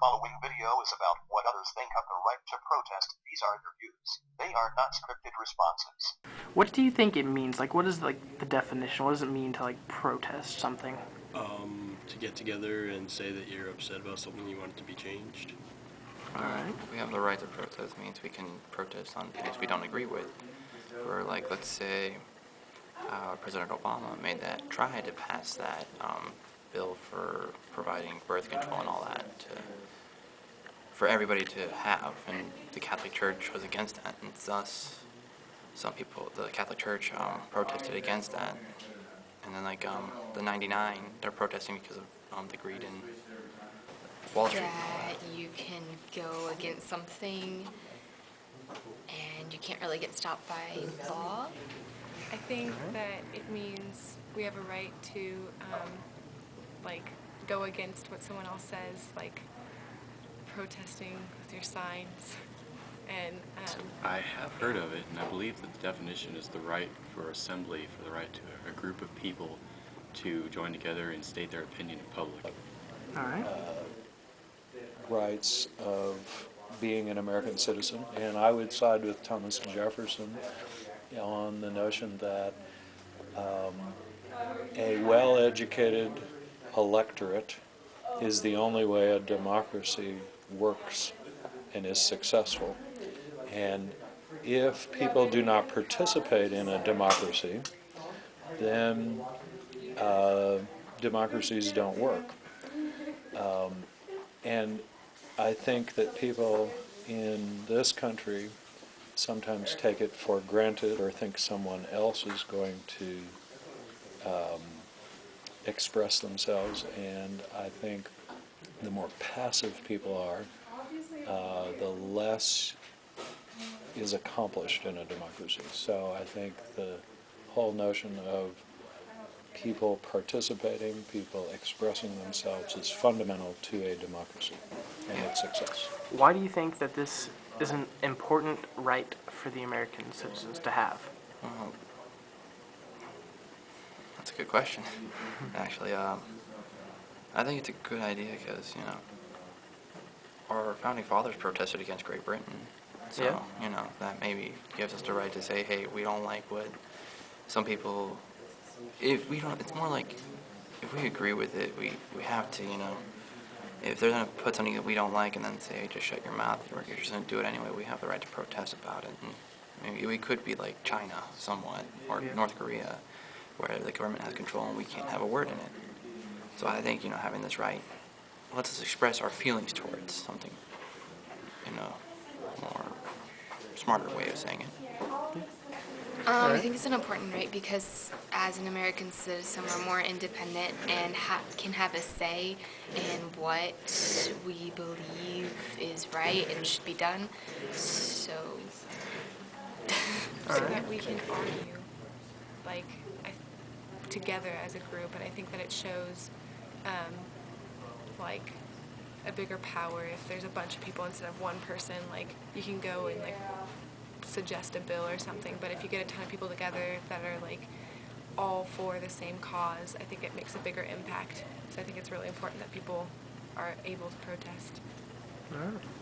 following video is about what others think have the right to protest. These are their views. They are not scripted responses. What do you think it means? Like, what is, like, the definition? What does it mean to, like, protest something? To get together and say that you're upset about something you want it to be changed. Alright. We have the right to protest means we can protest on things we don't agree with. For, like, let's say President Obama tried to pass that bill for providing birth control and all that for everybody to have, and the Catholic Church was against that, and thus some people, the Catholic Church, protested against that. And then, like, the 99, they're protesting because of the greed in Wall Street. That you can go against something and you can't really get stopped by law. I think that it means we have a right to, like, go against what someone else says, like protesting with your signs. And I have heard of it, and I believe that the definition is the right for assembly, for the right to a group of people to join together and state their opinion in public. Alright. Rights of being an American citizen, and I would side with Thomas Jefferson on the notion that a well-educated electorate is the only way a democracy works and is successful. And if people do not participate in a democracy, then democracies don't work. And I think that people in this country sometimes take it for granted or think someone else is going to express themselves, and I think the more passive people are, the less is accomplished in a democracy. So I think the whole notion of people participating, people expressing themselves is fundamental to a democracy and its success. Why do you think that this is an important right for the American citizens to have? That's a good question. Actually, I think it's a good idea because, you know, our founding fathers protested against Great Britain. So, Yeah. you know, that maybe gives us the right to say, hey, we don't like what some people, if we don't, it's more like, if we agree with it, we have to, you know, if they're going to put something that we don't like and then say, hey, just shut your mouth, or you're just going to do it anyway, we have the right to protest about it. And maybe we could be like China somewhat, or North Korea, where the government has control and we can't have a word in it. So I think, you know, having this right lets us express our feelings towards something in a more smarter way of saying it. I think it's an important right because as an American citizen, we're more independent and can have a say in what we believe is right and should be done. So that we can argue, like, together as a group, and I think that it shows, like, a bigger power if there's a bunch of people instead of one person. Like, you can go and, like, suggest a bill or something, but if you get a ton of people together that are, like, all for the same cause, I think it makes a bigger impact. So I think it's really important that people are able to protest.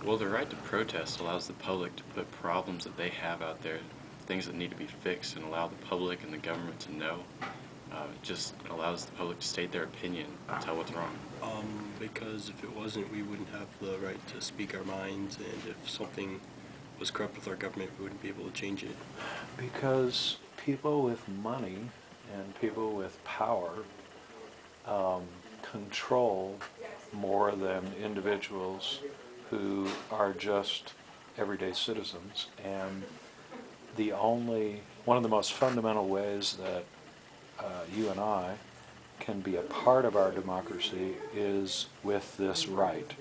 Well, the right to protest allows the public to put problems that they have out there, things that need to be fixed, and allow the public and the government to know. It just allows the public to state their opinion and tell what's wrong. Because if it wasn't, we wouldn't have the right to speak our minds, and if something was corrupt with our government, we wouldn't be able to change it. Because people with money and people with power control more than individuals who are just everyday citizens. And one of the most fundamental ways that you and I can be a part of our democracy is with this right.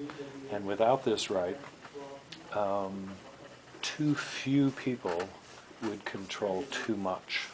And without this right, too few people would control too much.